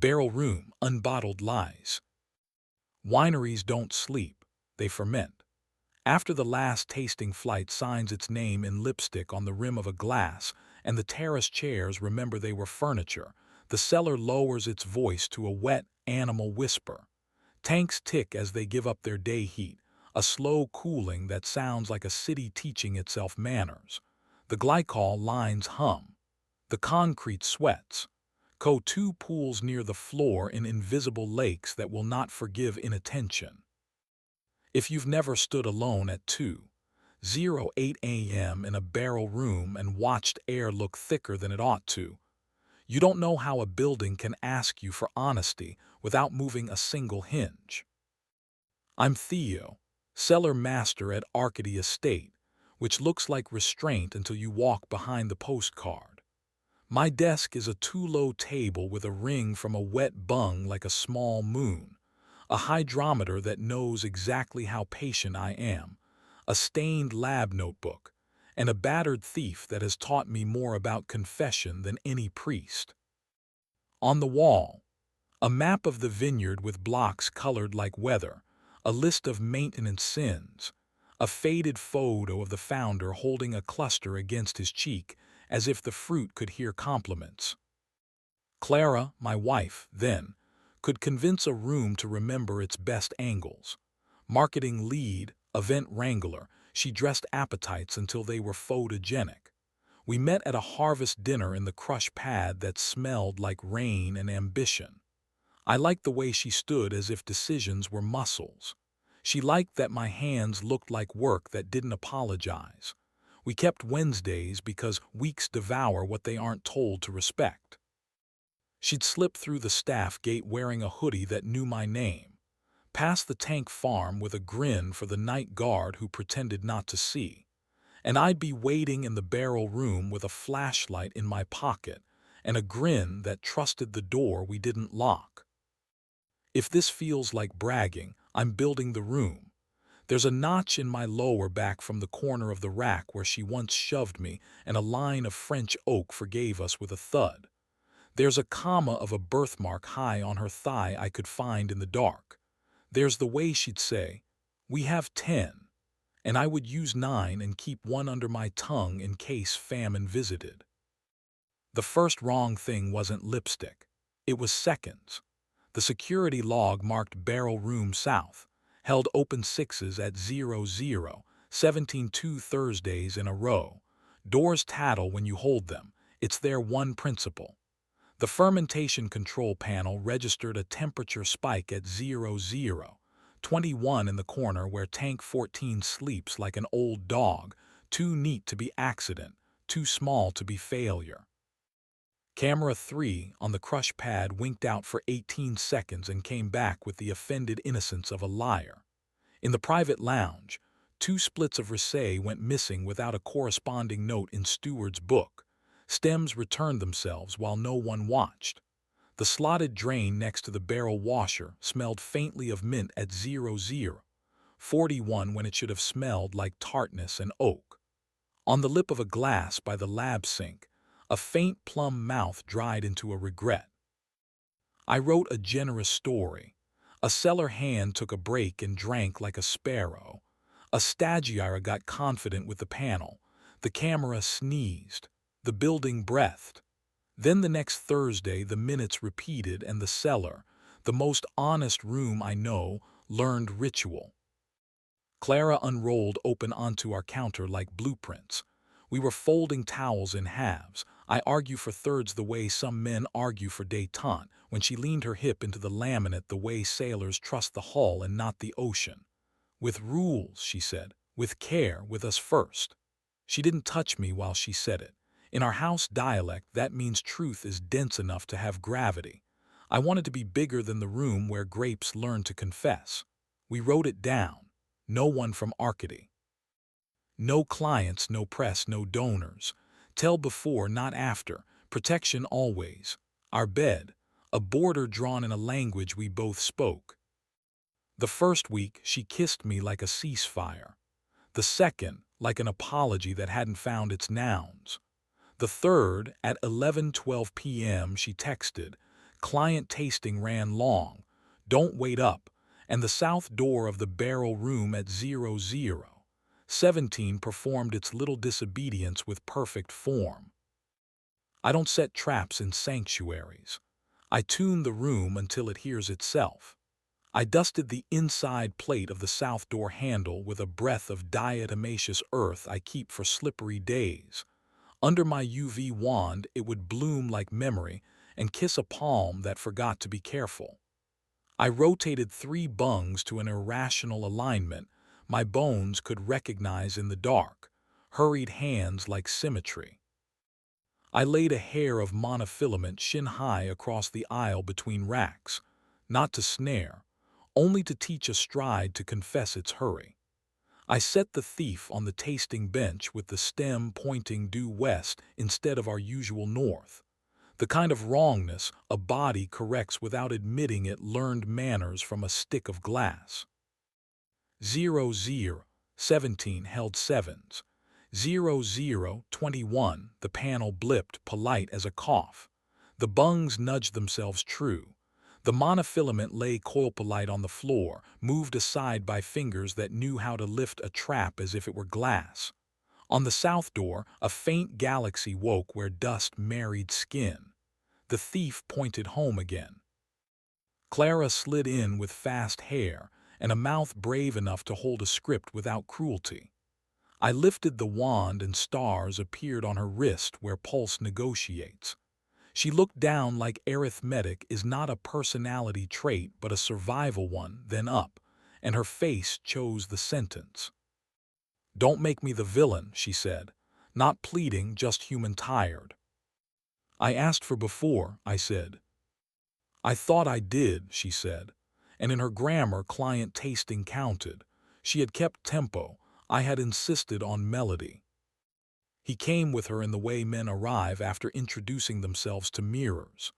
Barrel room, unbottled lies. Wineries don't sleep, they ferment. After the last tasting flight signs its name in lipstick on the rim of a glass, and the terrace chairs remember they were furniture, the cellar lowers its voice to a wet, animal whisper. Tanks tick as they give up their day heat, a slow cooling that sounds like a city teaching itself manners. The glycol lines hum. The concrete sweats. CO2 pools near the floor in invisible lakes that will not forgive inattention. If you've never stood alone at 2:08 a.m. in a barrel room and watched air look thicker than it ought to, you don't know how a building can ask you for honesty without moving a single hinge. I'm Theo, cellar master at Arcady Estate, which looks like restraint until you walk behind the postcard. My desk is a too-low table with a ring from a wet bung like a small moon, a hydrometer that knows exactly how patient I am, a stained lab notebook, and a battered thief that has taught me more about confession than any priest. On the wall, a map of the vineyard with blocks colored like weather, a list of maintenance sins, a faded photo of the founder holding a cluster against his cheek as if the fruit could hear compliments. Clara, my wife, then, could convince a room to remember its best angles. Marketing lead, event wrangler, she dressed appetites until they were photogenic. We met at a harvest dinner in the crush pad that smelled like rain and ambition. I liked the way she stood as if decisions were muscles. She liked that my hands looked like work that didn't apologize. We kept Wednesdays because weeks devour what they aren't told to respect. She'd slip through the staff gate wearing a hoodie that knew my name, past the tank farm with a grin for the night guard who pretended not to see, and I'd be waiting in the barrel room with a flashlight in my pocket and a grin that trusted the door we didn't lock. If this feels like bragging, I'm building the room. There's a notch in my lower back from the corner of the rack where she once shoved me, and a line of French oak forgave us with a thud. There's a comma of a birthmark high on her thigh I could find in the dark. There's the way she'd say, "We have 10," and I would use 9 and keep one under my tongue in case famine visited. The first wrong thing wasn't lipstick. It was seconds. The security log marked Barrel Room South, held open sixes at 00, 17-2 Thursdays in a row. Doors tattle when you hold them. It's their one principle. The fermentation control panel registered a temperature spike at 00, 21 in the corner where tank 14 sleeps like an old dog, too neat to be accident, too small to be failure. Camera 3 on the crush pad winked out for 18 seconds and came back with the offended innocence of a liar. In the private lounge, 2 splits of Ricet went missing without a corresponding note in Steward's book. Stems returned themselves while no one watched. The slotted drain next to the barrel washer smelled faintly of mint at 00, 41 when it should have smelled like tartness and oak. On the lip of a glass by the lab sink, a faint plum mouth dried into a regret. I wrote a generous story. A cellar hand took a break and drank like a sparrow. A stagiaire got confident with the panel. The camera sneezed. The building breathed. Then the next Thursday the minutes repeated and the cellar, the most honest room I know, learned ritual. Clara unrolled open onto our counter like blueprints. We were folding towels in halves. I argue for thirds the way some men argue for détente when she leaned her hip into the laminate the way sailors trust the hull and not the ocean. With rules, she said, with care, with us first. She didn't touch me while she said it. In our house dialect, that means truth is dense enough to have gravity. I wanted to be bigger than the room where grapes learn to confess. We wrote it down. No one from Arcady. No clients, no press, no donors. Tell before, not after. Protection always. Our bed, a border drawn in a language we both spoke. The first week, she kissed me like a ceasefire. The second, like an apology that hadn't found its nouns. The third, at 11:12 p.m., she texted, Client tasting ran long. Don't wait up. And the south door of the barrel room at 0017 performed its little disobedience with perfect form. I don't set traps in sanctuaries. I tune the room until it hears itself. I dusted the inside plate of the south door handle with a breath of diatomaceous earth I keep for slippery days. Under my UV wand, it would bloom like memory and kiss a palm that forgot to be careful. I rotated 3 bungs to an irrational alignment my bones could recognize in the dark, hurried hands like symmetry. I laid a hair of monofilament shin-high across the aisle between racks, not to snare, only to teach a stride to confess its hurry. I set the thief on the tasting bench with the stem pointing due west instead of our usual north. The kind of wrongness a body corrects without admitting it learned manners from a stick of glass. 0017 held sevens. 0021, the panel blipped, polite as a cough. The bungs nudged themselves true. The monofilament lay coilpolite on the floor, moved aside by fingers that knew how to lift a trap as if it were glass. On the south door, a faint galaxy woke where dust married skin. The thief pointed home again. Clara slid in with fast hair and a mouth brave enough to hold a script without cruelty. I lifted the wand and stars appeared on her wrist where pulse negotiates. She looked down like arithmetic is not a personality trait but a survival one, then up, and her face chose the sentence. "Don't make me the villain," she said. "Not pleading, just human tired." "I asked for before," I said. "I thought I did," she said, and in her grammar client tasting counted. She had kept tempo. I had insisted on melody. He came with her in the way men arrive after introducing themselves to mirrors.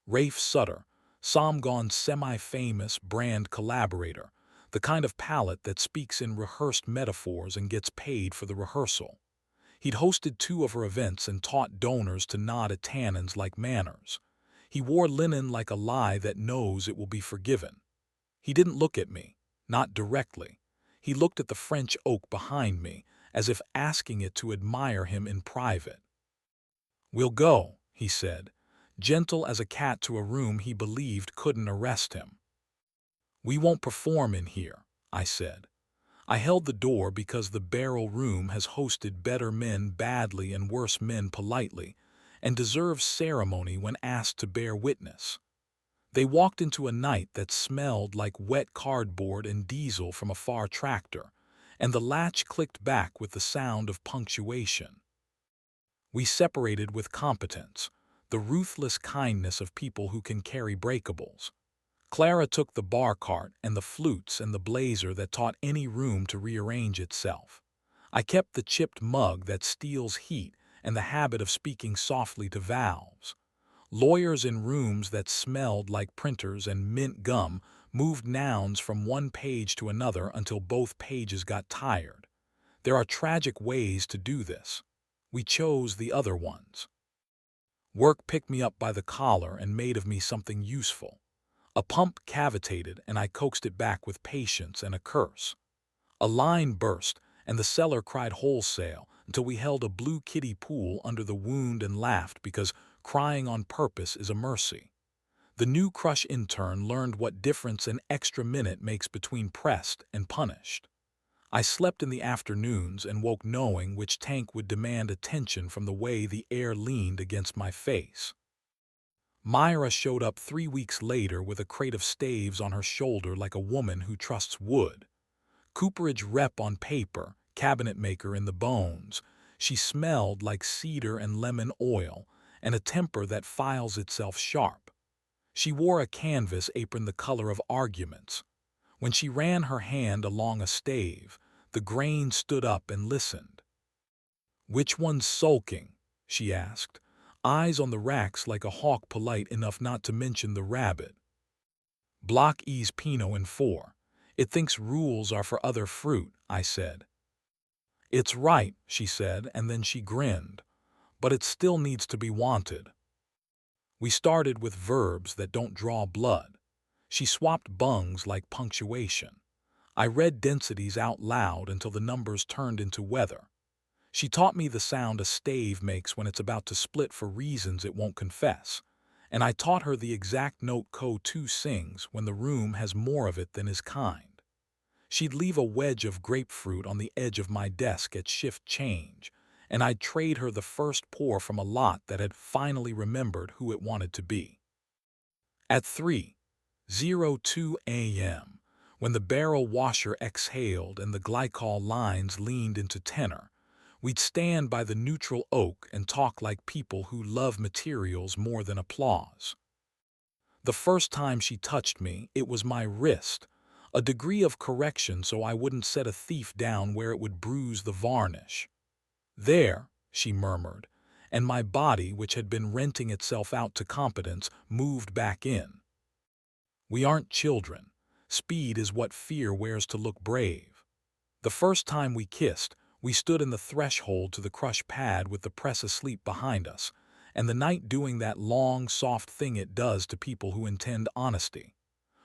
Rafe Sutter, Somgon's semi-famous brand collaborator, the kind of palate that speaks in rehearsed metaphors and gets paid for the rehearsal. He'd hosted 2 of her events and taught donors to nod at tannins like manners. He wore linen like a lie that knows it will be forgiven. He didn't look at me, not directly. He looked at the French oak behind me, as if asking it to admire him in private. "We'll go," he said, gentle as a cat to a room he believed couldn't arrest him. "We won't perform in here," I said. I held the door because the barrel room has hosted better men badly and worse men politely, and deserves ceremony when asked to bear witness. They walked into a night that smelled like wet cardboard and diesel from a far tractor, and the latch clicked back with the sound of punctuation. We separated with competence, the ruthless kindness of people who can carry breakables. Clara took the bar cart and the flutes and the blazer that taught any room to rearrange itself. I kept the chipped mug that steals heat and the habit of speaking softly to valves. Lawyers in rooms that smelled like printers and mint gum moved nouns from one page to another until both pages got tired. There are tragic ways to do this. We chose the other ones. Work picked me up by the collar and made of me something useful. A pump cavitated and I coaxed it back with patience and a curse. A line burst and the seller cried wholesale until we held a blue kiddie pool under the wound and laughed because crying on purpose is a mercy. The new crush intern learned what difference an extra minute makes between pressed and punished. I slept in the afternoons and woke knowing which tank would demand attention from the way the air leaned against my face. Myra showed up 3 weeks later with a crate of staves on her shoulder like a woman who trusts wood. Cooperage rep on paper, cabinet maker in the bones. She smelled like cedar and lemon oil, and a temper that files itself sharp. She wore a canvas apron the color of arguments. When she ran her hand along a stave, the grain stood up and listened. "Which one's sulking?" she asked, eyes on the racks like a hawk polite enough not to mention the rabbit. "Block E's Pinot in 4. It thinks rules are for other fruit," I said. "It's right," she said, and then she grinned. "But it still needs to be wanted." We started with verbs that don't draw blood. She swapped bungs like punctuation. I read densities out loud until the numbers turned into weather. She taught me the sound a stave makes when it's about to split for reasons it won't confess. And I taught her the exact note Co2 sings when the room has more of it than is kind. She'd leave a wedge of grapefruit on the edge of my desk at shift change, and I'd trade her the first pour from a lot that had finally remembered who it wanted to be. At 3:02 a.m., when the barrel washer exhaled and the glycol lines leaned into tenor, we'd stand by the neutral oak and talk like people who love materials more than applause. The first time she touched me, it was my wrist, a degree of correction so I wouldn't set a thief down where it would bruise the varnish. "There," she murmured, and my body, which had been renting itself out to competence, moved back in. We aren't children. Speed is what fear wears to look brave. The first time we kissed, we stood in the threshold to the crush pad with the press asleep behind us, and the night doing that long, soft thing it does to people who intend honesty.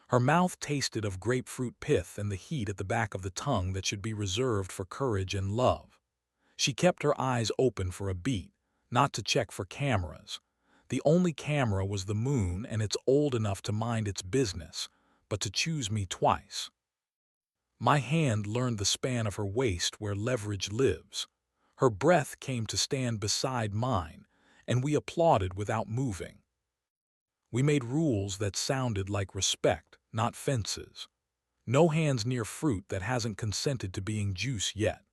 Her mouth tasted of grapefruit pith and the heat at the back of the tongue that should be reserved for courage and love. She kept her eyes open for a beat, not to check for cameras. The only camera was the moon, and it's old enough to mind its business, but to choose me twice. My hand learned the span of her waist where leverage lives. Her breath came to stand beside mine, and we applauded without moving. We made rules that sounded like respect, not fences. No hands near fruit that hasn't consented to being juice yet.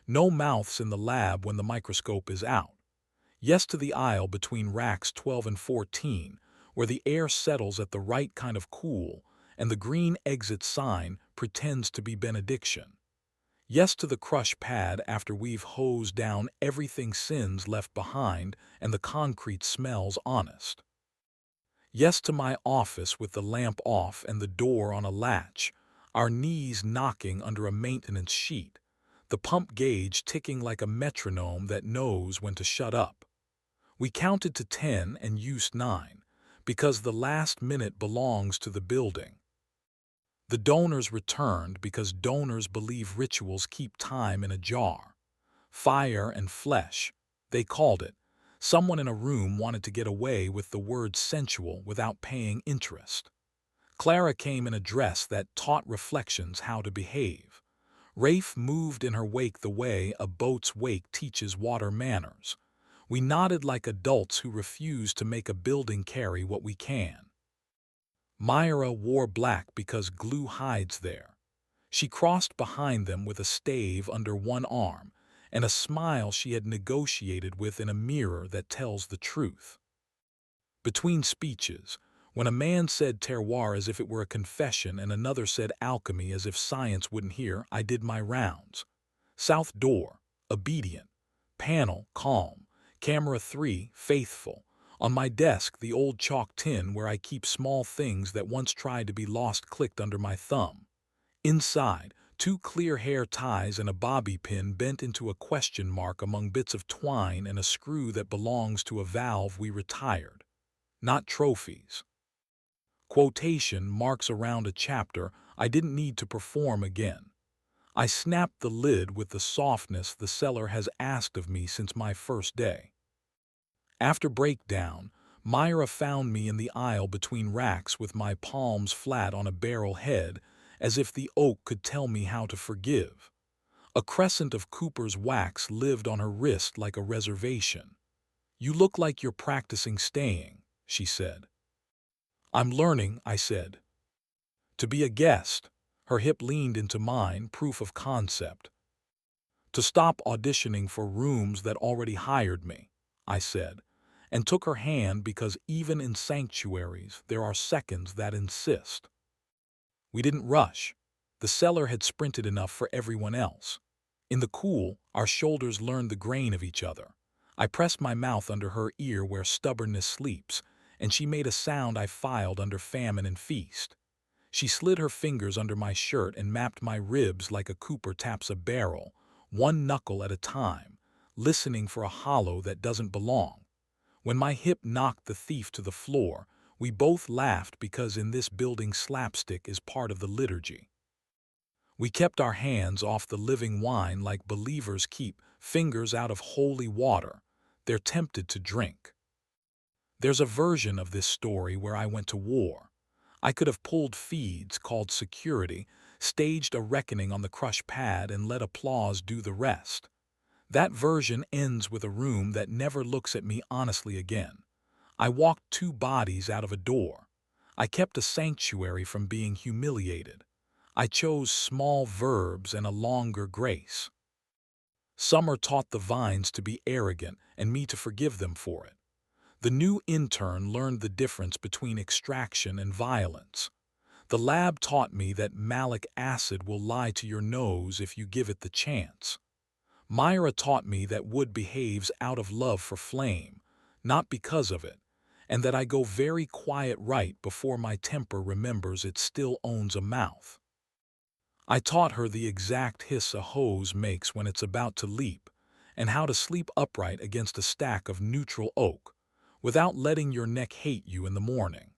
No mouths in the lab when the microscope is out. Yes to the aisle between racks 12 and 14, where the air settles at the right kind of cool, and the green exit sign pretends to be benediction. Yes to the crush pad after we've hosed down everything sins left behind and the concrete smells honest. Yes to my office with the lamp off and the door on a latch, our knees knocking under a maintenance sheet, the pump gauge ticking like a metronome that knows when to shut up. We counted to 10 and used 9, because the last minute belongs to the building. The donors returned because donors believe rituals keep time in a jar. Fire and flesh, they called it. Someone in a room wanted to get away with the word sensual without paying interest. Clara came in a dress that taught reflections how to behave. Rafe moved in her wake the way a boat's wake teaches water manners. We nodded like adults who refuse to make a building carry what we can. Myra wore black because glue hides there. She crossed behind them with a stave under one arm and a smile she had negotiated with in a mirror that tells the truth. Between speeches, when a man said terroir as if it were a confession and another said alchemy as if science wouldn't hear, I did my rounds. South door, obedient. Panel, calm. Camera 3, faithful. On my desk, the old chalk tin where I keep small things that once tried to be lost clicked under my thumb. Inside, 2 clear hair ties and a bobby pin bent into a question mark among bits of twine and a screw that belongs to a valve we retired. Not trophies. Quotation marks around a chapter I didn't need to perform again. I snapped the lid with the softness the seller has asked of me since my first day. After breakdown, Myra found me in the aisle between racks with my palms flat on a barrel head, as if the oak could tell me how to forgive. A crescent of Cooper's wax lived on her wrist like a reservation. "You look like you're practicing staying," she said. "I'm learning," I said. "To be a guest." Her hip leaned into mine, proof of concept. "To stop auditioning for rooms that already hired me," I said, and took her hand because even in sanctuaries there are seconds that insist. We didn't rush. The cellar had sprinted enough for everyone else. In the cool, our shoulders learned the grain of each other. I pressed my mouth under her ear where stubbornness sleeps, and she made a sound I filed under famine and feast. She slid her fingers under my shirt and mapped my ribs like a cooper taps a barrel, one knuckle at a time, listening for a hollow that doesn't belong. When my hip knocked the thief to the floor, we both laughed because in this building slapstick is part of the liturgy. We kept our hands off the living wine like believers keep fingers out of holy water they're tempted to drink. There's a version of this story where I went to war. I could have pulled feeds, called security, staged a reckoning on the crush pad, and let applause do the rest. That version ends with a room that never looks at me honestly again. I walked 2 bodies out of a door. I kept a sanctuary from being humiliated. I chose small verbs and a longer grace. Summer taught the vines to be arrogant and me to forgive them for it. The new intern learned the difference between extraction and violence. The lab taught me that malic acid will lie to your nose if you give it the chance. Myra taught me that wood behaves out of love for flame, not because of it, and that I go very quiet right before my temper remembers it still owns a mouth. I taught her the exact hiss a hose makes when it's about to leap, and how to sleep upright against a stack of neutral oak, without letting your neck hate you in the morning.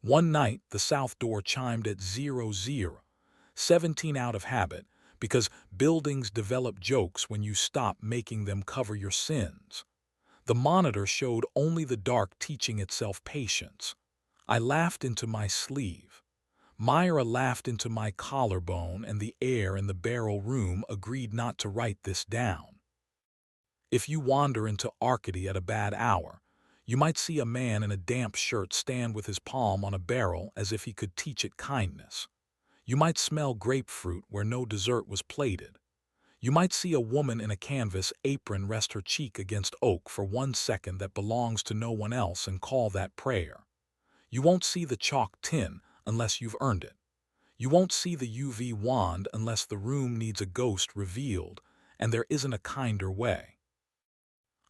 One night, the south door chimed at 00, 17 out of habit, because buildings develop jokes when you stop making them cover your sins. The monitor showed only the dark teaching itself patience. I laughed into my sleeve. Myra laughed into my collarbone, and the air in the barrel room agreed not to write this down. If you wander into Arcady at a bad hour, you might see a man in a damp shirt stand with his palm on a barrel as if he could teach it kindness. You might smell grapefruit where no dessert was plated. You might see a woman in a canvas apron rest her cheek against oak for 1 second that belongs to no one else and call that prayer. You won't see the chalk tin unless you've earned it. You won't see the UV wand unless the room needs a ghost revealed, and there isn't a kinder way.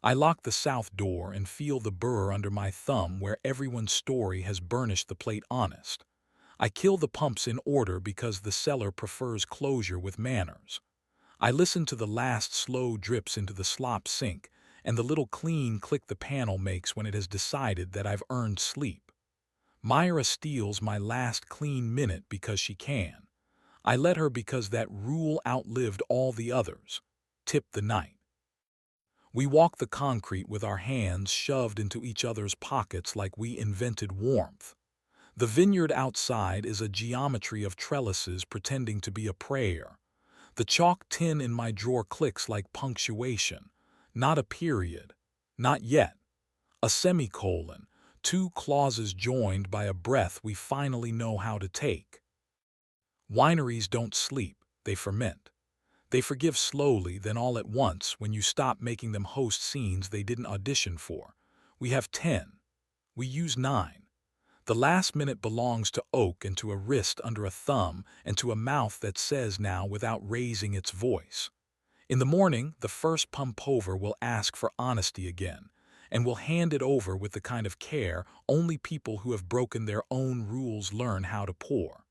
I lock the south door and feel the burr under my thumb where everyone's story has burnished the plate honest. I kill the pumps in order because the cellar prefers closure with manners. I listen to the last slow drips into the slop sink and the little clean click the panel makes when it has decided that I've earned sleep. Myra steals my last clean minute because she can. I let her because that rule outlived all the others. Tip the night. We walk the concrete with our hands shoved into each other's pockets like we invented warmth. The vineyard outside is a geometry of trellises pretending to be a prayer. The chalk tin in my drawer clicks like punctuation. Not a period. Not yet. A semicolon. 2 clauses joined by a breath we finally know how to take. Wineries don't sleep, they ferment. They forgive slowly, then all at once when you stop making them host scenes they didn't audition for. We have 10. We use 9. The last minute belongs to oak and to a wrist under a thumb and to a mouth that says now without raising its voice. In the morning, the first pump-over will ask for honesty again, and will hand it over with the kind of care only people who have broken their own rules learn how to pour.